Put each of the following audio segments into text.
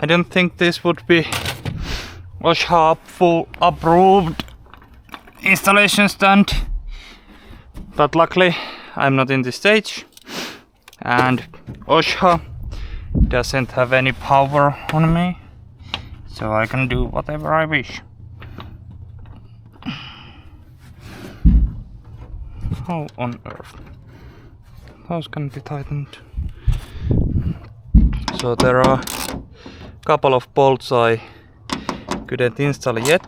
I don't think this would be OSHA full approved installation stand, but luckily I'm not in this stage and OSHA doesn't have any power on me, so I can do whatever I wish. How on earth? Those can be tightened. So there are a couple of bolts I couldn't install yet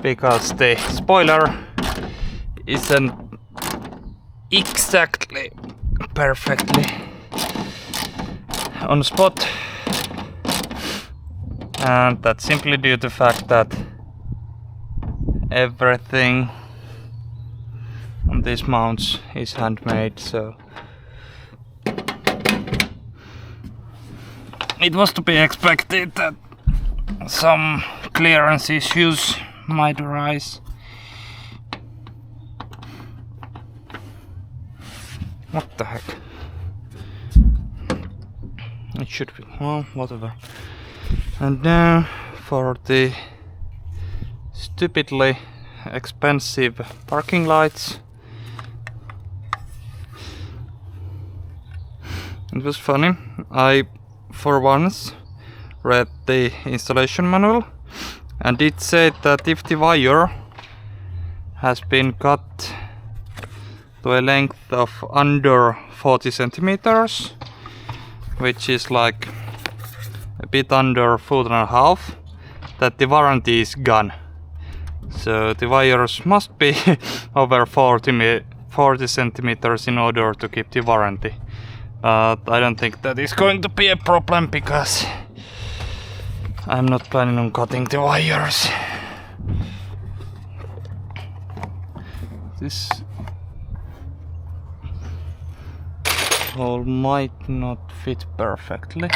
because the spoiler isn't exactly perfectly on spot, and that's simply due to the fact that everything on these mounts is handmade, so it was to be expected that some clearance issues might arise. What the heck? It should be, well, whatever. And now for the stupidly expensive parking lights. It was funny. I, for once, read the installation manual, and it said that if the wire has been cut to a length of under 40 centimeters, which is like a bit under 1.5 feet, that the warranty is gone. So the wires must be over 40 centimeters in order to keep the warranty. But I don't think that is going to be a problem because I'm not planning on cutting the wires. This hole might not fit perfectly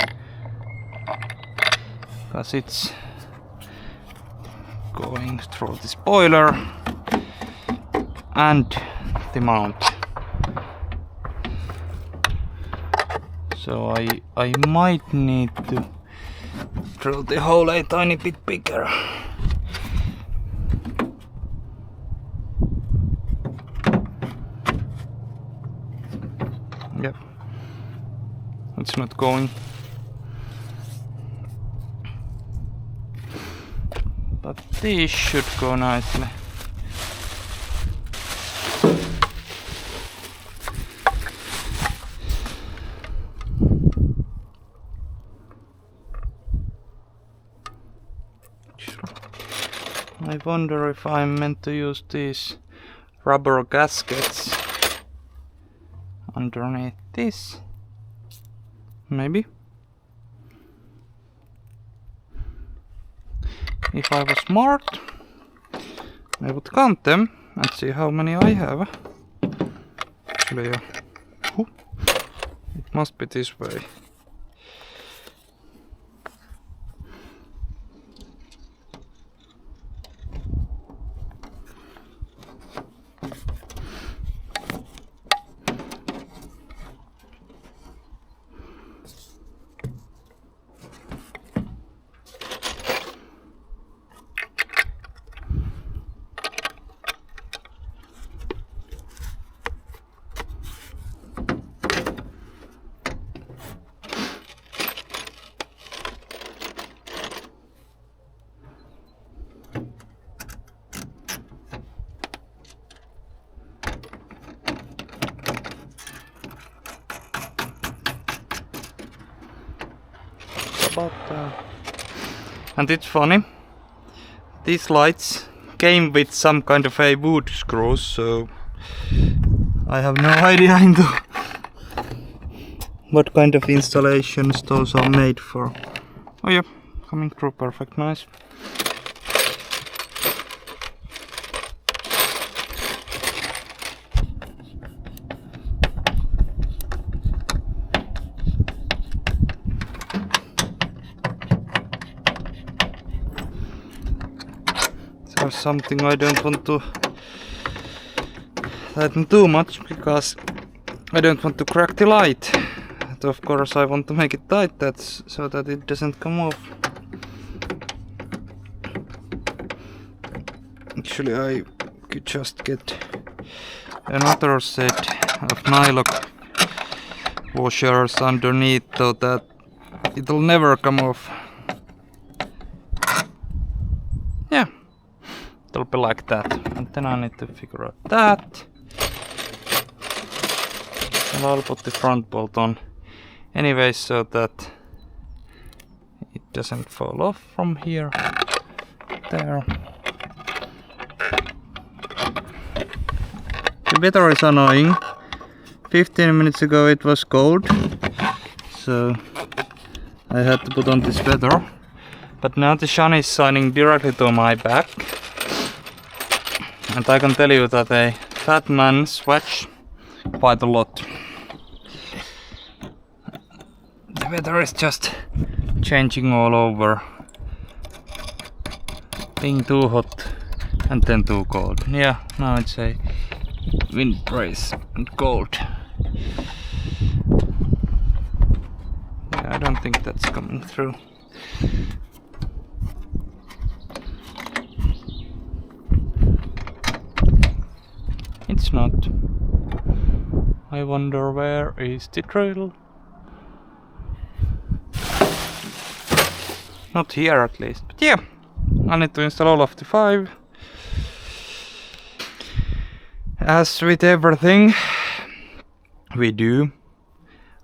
because it's going through the spoiler and the mount. So I might need to drill the hole a tiny bit bigger. Yep, it's not going. But these should go nicely. I wonder if I'm meant to use these rubber gaskets underneath this. Maybe. If I was smart, I would count them and see how many I have. Actually, it must be this way. And it's funny, these lights came with some kind of a wood screws, so I have no idea into what kind of installations those are made for. Oh yeah, coming through perfect, nice. Something I don't want to tighten too much because I don't want to crack the light. And of course I want to make it tight so that it doesn't come off. Actually I could just get another set of nylon washers underneath so that it'll never come off. Yeah, it'll be like that. And then I need to figure out that. And I'll put the front bolt on anyway so that it doesn't fall off from here. There. The weather is annoying. 15 minutes ago it was cold, so I had to put on this sweater. But now the sun is shining directly to my back. And I can tell you that a fat man sweats quite a lot. The weather is just changing all over. Being too hot and then too cold. Yeah, now it's a wind brace and cold. Yeah, I don't think that's coming through. It's not. I wonder where is the drill? Not here at least, but yeah. I need to install all of the 5. As with everything we do,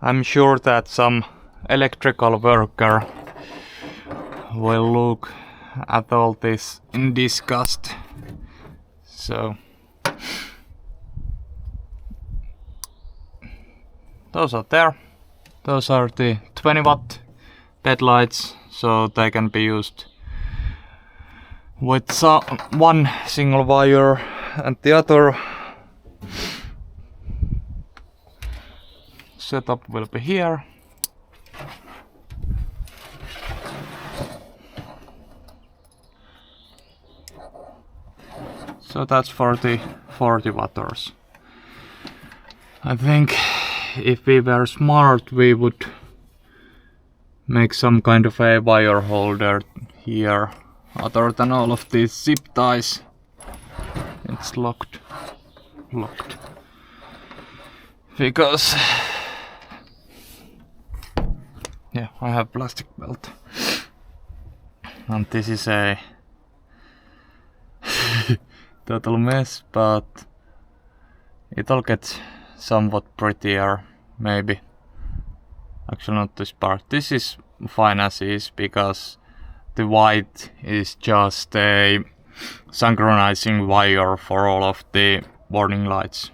I'm sure that some electrical worker will look at all this in disgust. So those are there. Those are the 20-watt LED lights, so they can be used with one single wire, and the other setup will be here. So that's for the 40 watters. I think if we were smart we would make some kind of a wire holder here other than all of these zip ties. It's locked. Because yeah, I have plastic belt. And this is a total mess, but it'll get somewhat prettier, maybe. Actually not this part. This is fine as is because the white is just a synchronizing wire for all of the warning lights.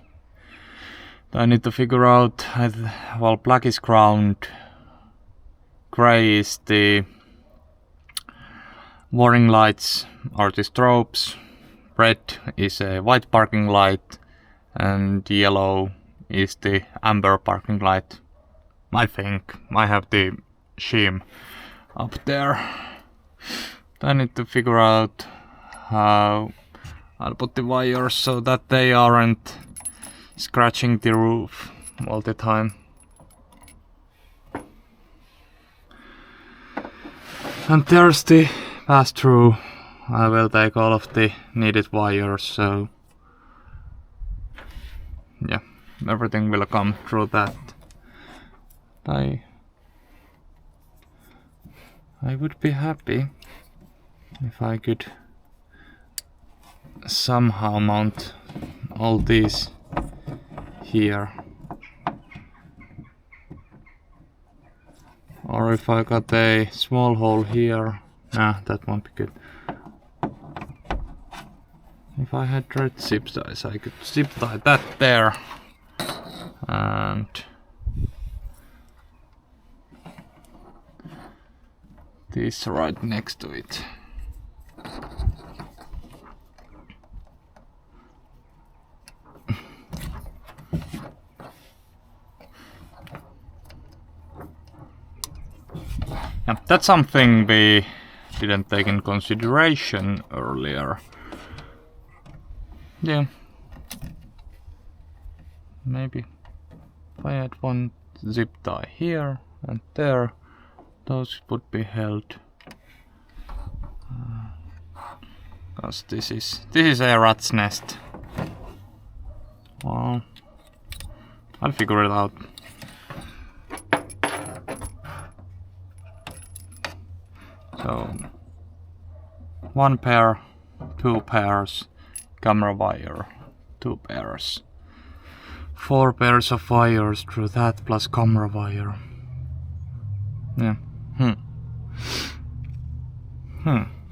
I need to figure out, well, black is ground, gray is the warning lights or the strobes, red is a white parking light, and yellow is the amber parking light. I think I have the shim up there. I need to figure out how I'll put the wires so that they aren't scratching the roof all the time. And there's the pass-through. I will take all of the needed wires, so yeah, everything will come through that. I would be happy if I could somehow mount all these here, or if I got a small hole here. Nah, that won't be good. If I had red zip ties, I could zip tie that there, and this right next to it. Yeah, that's something we didn't take in consideration earlier. Yeah. Maybe if I had one zip tie here and there. Those would be held. Because this is a rat's nest. Well, I'll figure it out. So 1 pair, 2 pairs, camera wire, 2 pairs, 4 pairs of wires through that plus camera wire. Yeah.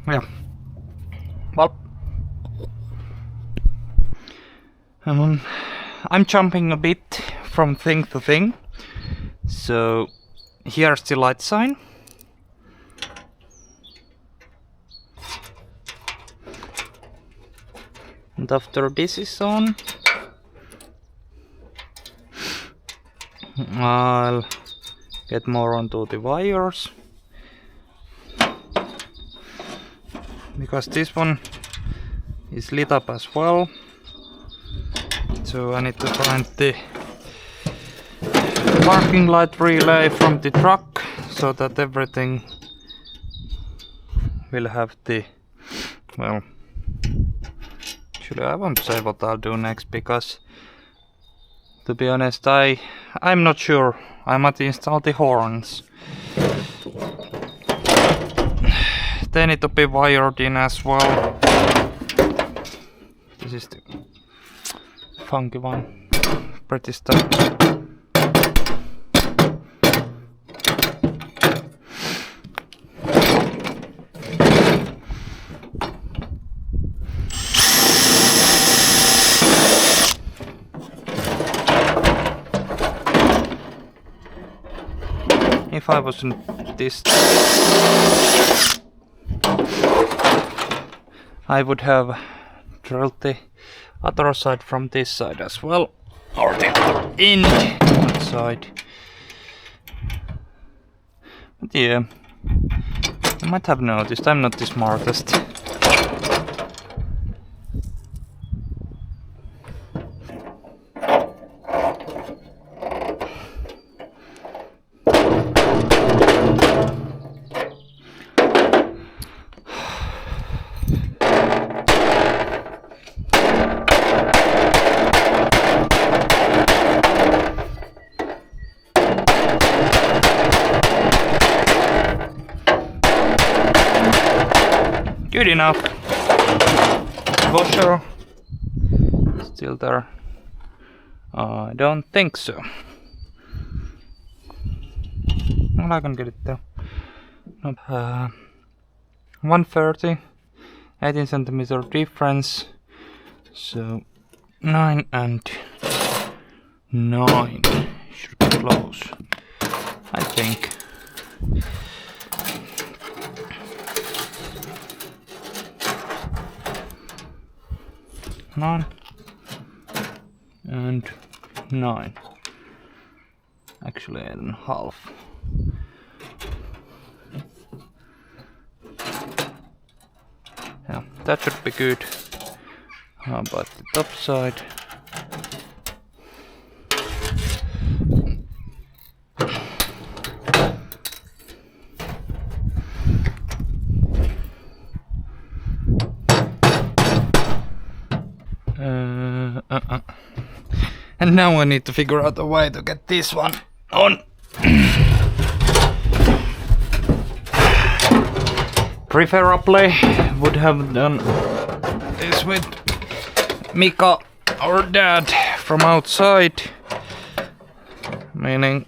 Yeah. Well, I'm jumping a bit from thing to thing. So here's the light sign. And after this is on, I'll get more onto the wires, because this one is lit up as well. So I need to find the parking light relay from the truck so that everything will have the, well, actually I won't say what I'll do next, because to be honest I'm not sure. I might install the horns. They need to be wired in as well. This is the funky one. Pretty stuff. If I was in this, I would have drilled the other side from this side as well, or the other end that side. But yeah, you might have noticed I'm not the smartest. Good enough. Washer still there? I don't think so. Well, I can get it there. Nope. 130, 18 centimeter difference. So 9 and 9 should be close, I think. Nine and 9. Actually 8.5. Yeah, that should be good. How about the top side? And now I need to figure out a way to get this one on. Preferably would have done this with Mika or Dad from outside, meaning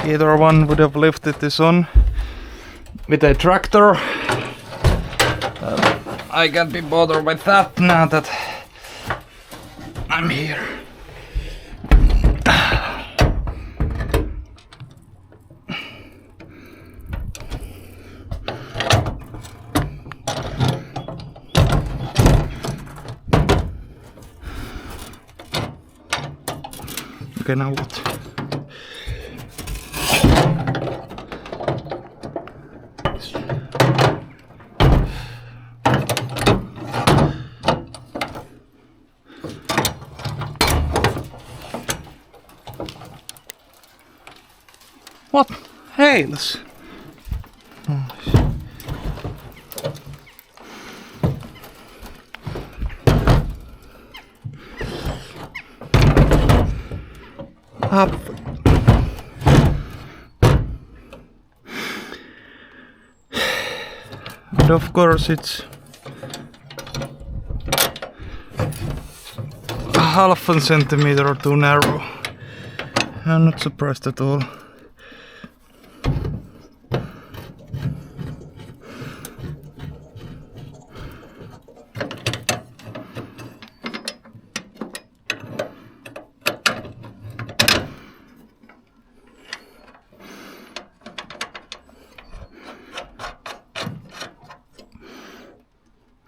either one would have lifted this on with a tractor. I can't be bothered with that now that I'm here. Okay, now what? What? Hails? Up. And of course it's half a centimeter too narrow. I'm not surprised at all.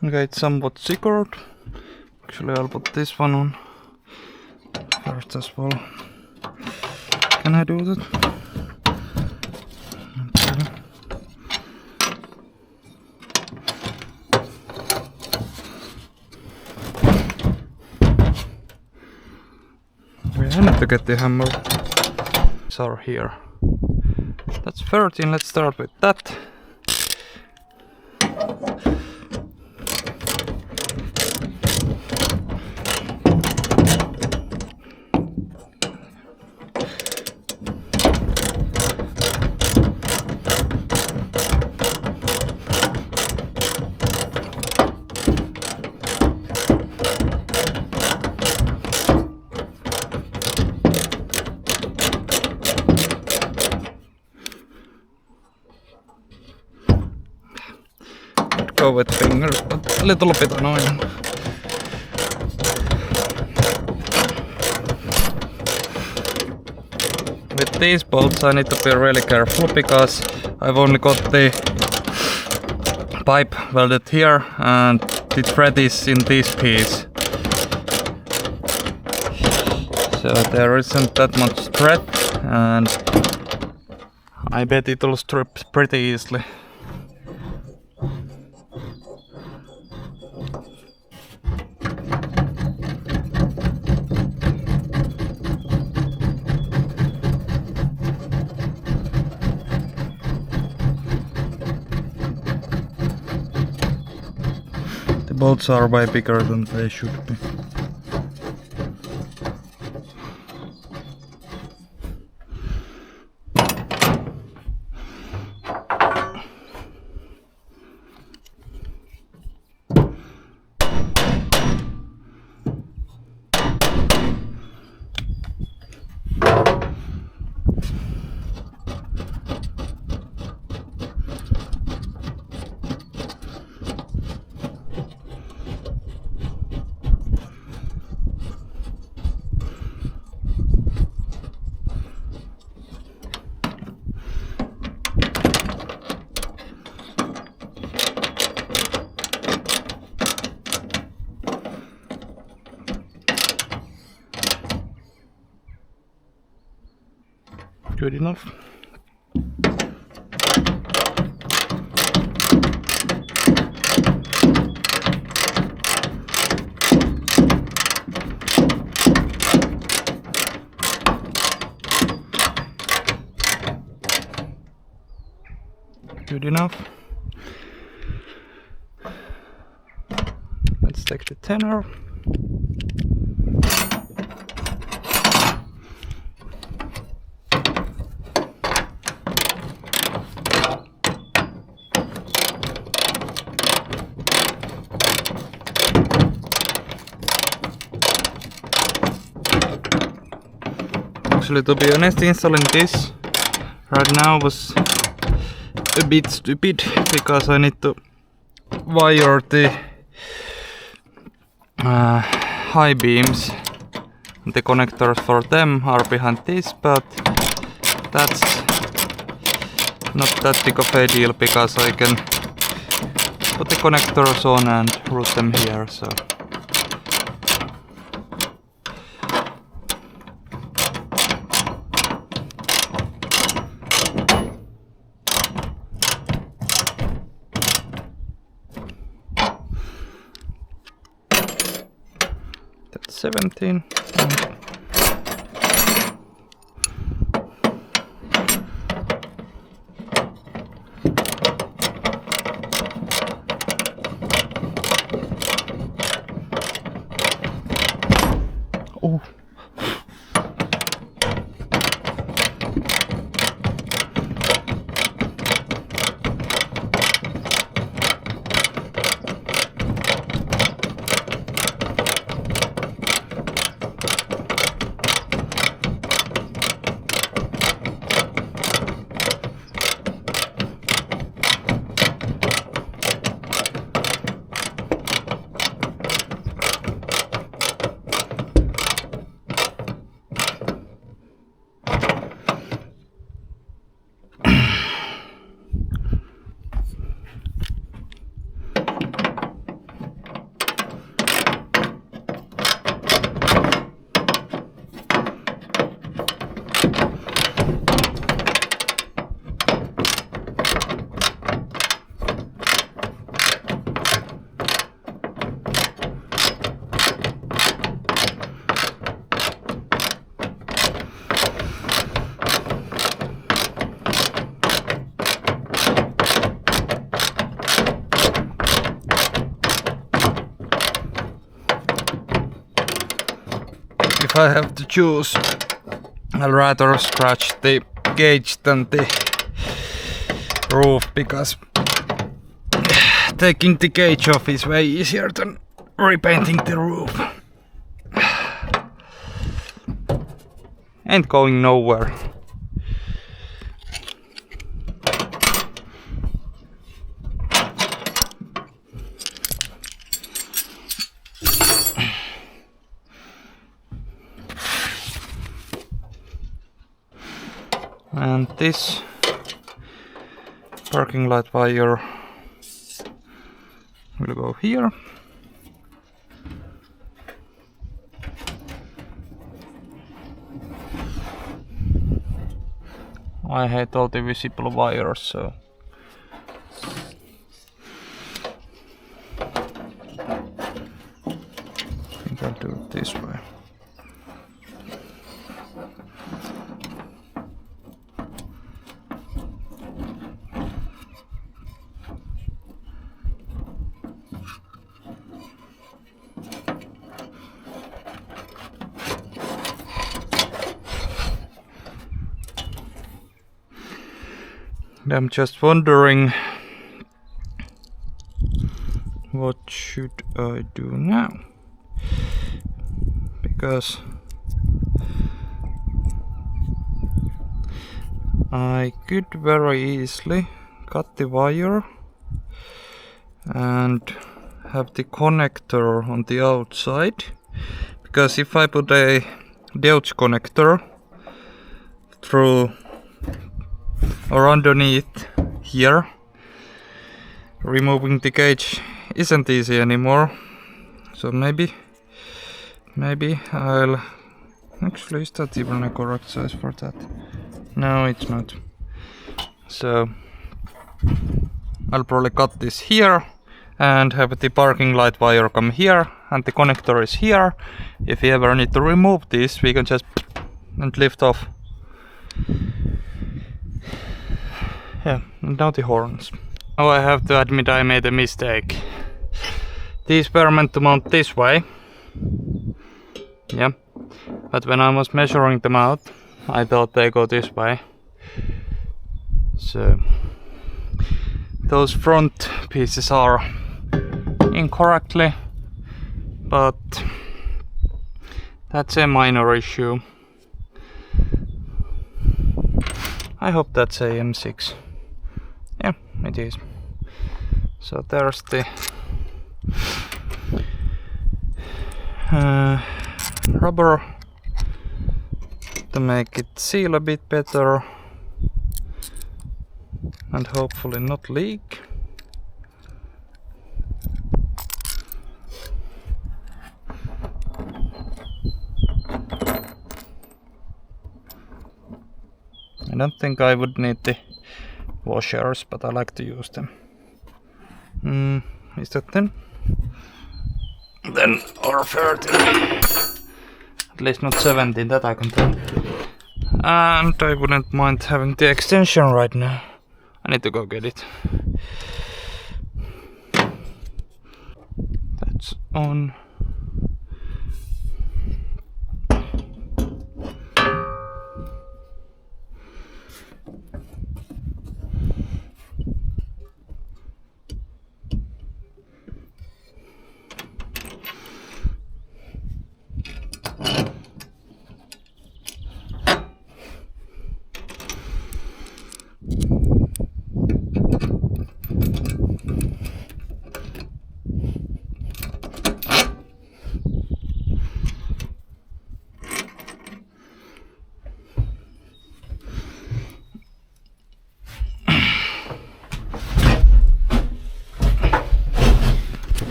Okay, it's somewhat secured. Actually, I'll put this one on first as well. Can I do that? Okay, I need to get the hammer. These are here. That's 13, let's start with that. Go with fingers, but a little bit annoying. With these bolts I need to be really careful because I've only got the pipe welded here and the thread is in this piece. So there isn't that much thread and I bet it'll strip pretty easily. The bolts are way bigger than they should be. Good enough. Good enough. Let's take the tenor. Actually, to be honest, installing this right now was a bit stupid because I need to wire the high beams. The connectors for them are behind this, but that's not that big of a deal because I can put the connectors on and route them here. So. That's 17. I have to choose, I'll rather scratch the gauge than the roof, because taking the gauge off is way easier than repainting the roof. Ain't going nowhere. And this parking light wire will go here. I hate all the visible wires, so I think I'll do it this way. I'm just wondering, what should I do now? Because I could very easily cut the wire and have the connector on the outside, because if I put a gauge connector through or underneath here, removing the gauge isn't easy anymore. So maybe I'll actually, is that even a correct size for that? No, it's not. So I'll probably cut this here and have the parking light wire come here, and the connector is here. If we ever need to remove this, we can just and lift off. Yeah, and now the horns. Now I have to admit I made a mistake. These were meant to mount this way. Yeah, but when I was measuring them out, I thought they go this way. So those front pieces are incorrectly, but that's a minor issue. I hope that's a M6. Yeah, it is. So there's the rubber to make it seal a bit better and hopefully not leak. I don't think I would need the washers, but I like to use them. Is that 10? Then or 13. At least not 17, that I can tell. And I wouldn't mind having the extension right now. I need to go get it. That's on.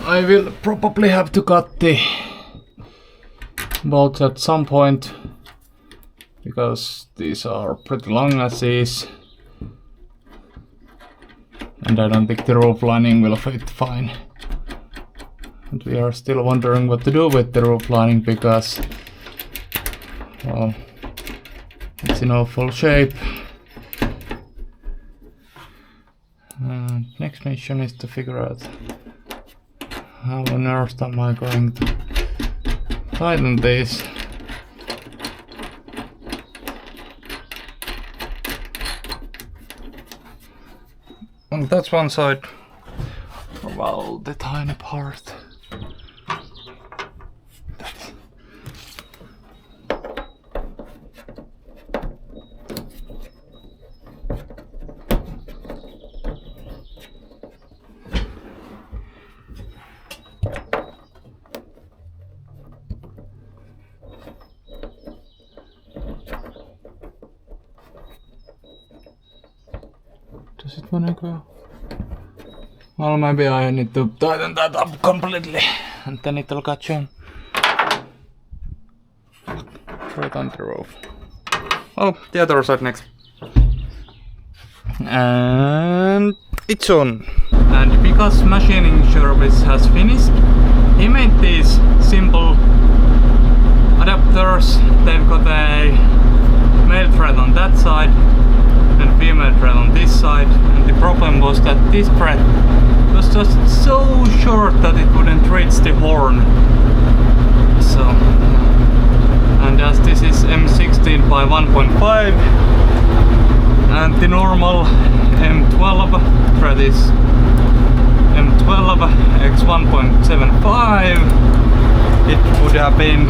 I will probably have to cut the bolts at some point, because these are pretty long as is, and I don't think the roof lining will fit fine. And we are still wondering what to do with the roof lining, because, well, it's in awful shape. Next mission is to figure out how on earth am I going to tighten this. That's one side. Well, the tiny part. Does it wanna go? Well, maybe I need to tighten that up completely and then it'll catch on. Right on the roof. Oh, the other side next. And it's on. And because machining service has finished, he made these simple adapters. They've got a male thread on that side and female thread on this side, and the problem was that this thread was just so short that it wouldn't reach the horn. So, and as this is M16 by 1.5 and the normal M12 thread is M12 x 1.75, it would have been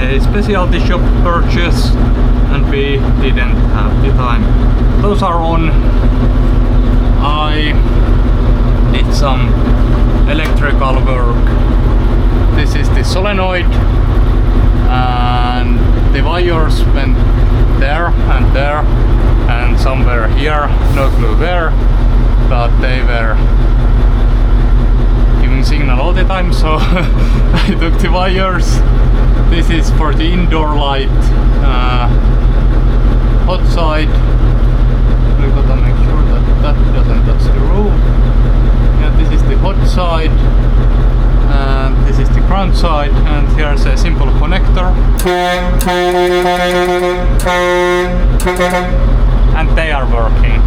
a specialty shop purchase and we didn't have the time. Those are on. I did some electrical work. This is the solenoid and the wires went there and somewhere here, no clue where, but they were giving signal all the time, so I took the wires. This is for the indoor light, hot side. We gotta make sure that that doesn't touch the roof. Yeah, this is the hot side, and this is the ground side, and here's a simple connector. And they are working.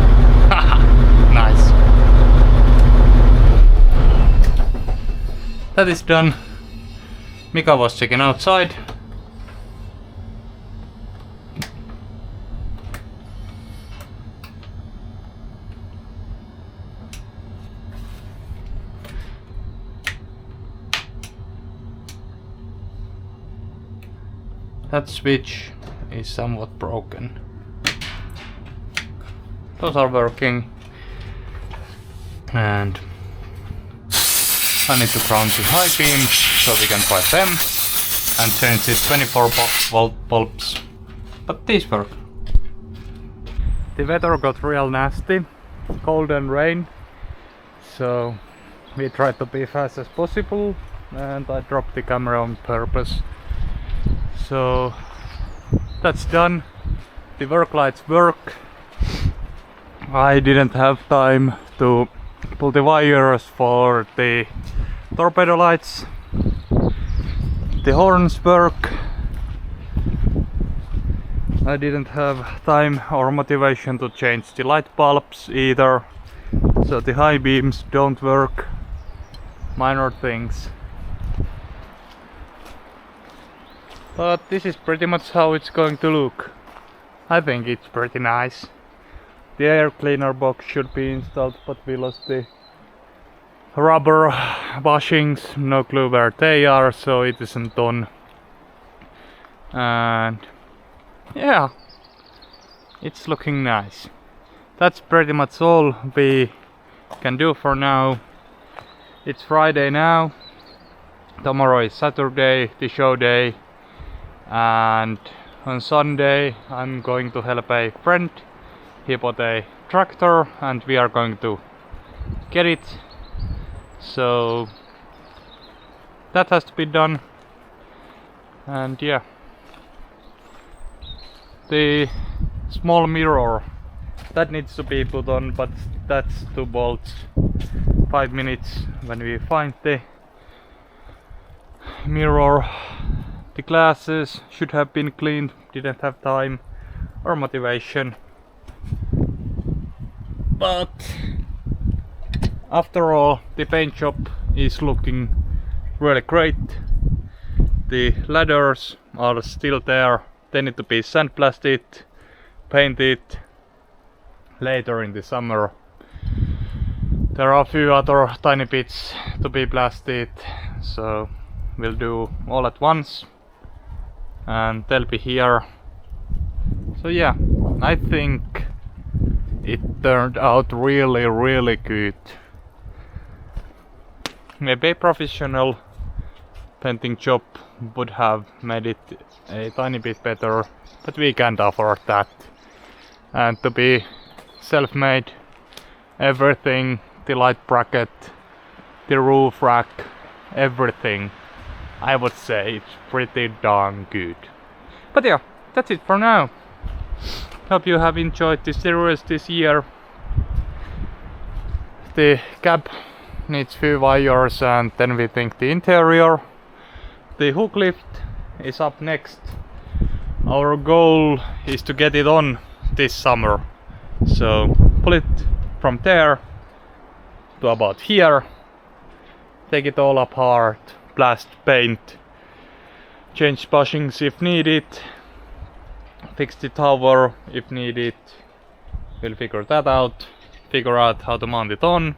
Nice. That is done. Mika was checking outside. That switch is somewhat broken. Those are working, and I need to ground the high beams so we can try them and change these 24 volt bulbs. But these work. The weather got real nasty, cold and rain, so we tried to be fast as possible and I dropped the camera on purpose. So that's done. The work lights work. I didn't have time to pull the wires for the torpedo lights. The horns work. I didn't have time or motivation to change the light bulbs either. So the high beams don't work. Minor things. But this is pretty much how it's going to look. I think it's pretty nice. The air cleaner box should be installed, but we lost the rubber bushings, no clue where they are, so it isn't done. And yeah, it's looking nice. That's pretty much all we can do for now. It's Friday now. Tomorrow is Saturday, the show day. And on Sunday I'm going to help a friend. He bought a tractor and we are going to get it. So that has to be done. And yeah, the small mirror that needs to be put on, but that's 2 bolts. 5 minutes when we find the mirror. The glasses should have been cleaned, didn't have time or motivation. But after all, the paint job is looking really great. The ladders are still there. They need to be sandblasted, painted later in the summer. There are a few other tiny bits to be blasted, so we'll do all at once and they'll be here. So yeah, I think it turned out really good. Maybe a professional painting job would have made it a tiny bit better, but we can't afford that. And to be self-made, everything, the light bracket, the roof rack, everything, I would say it's pretty darn good. But yeah, that's it for now. Hope you have enjoyed this series this year. The cab needs few wires and then we think the interior. The hook lift is up next. Our goal is to get it on this summer. So pull it from there to about here. Take it all apart, blast, paint, change bushings if needed, fix the tower if needed. We'll figure that out, figure out how to mount it on,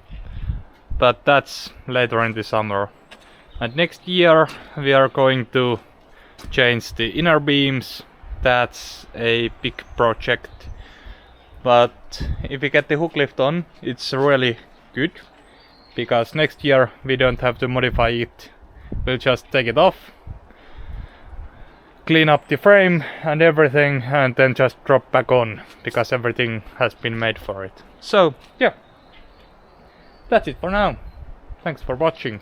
but that's later in the summer. And next year we are going to change the inner beams. That's a big project, but if we get the hook lift on, it's really good, because next year we don't have to modify it. We'll just take it off, clean up the frame and everything, and then just drop back on, because everything has been made for it. So yeah, that's it for now. Thanks for watching.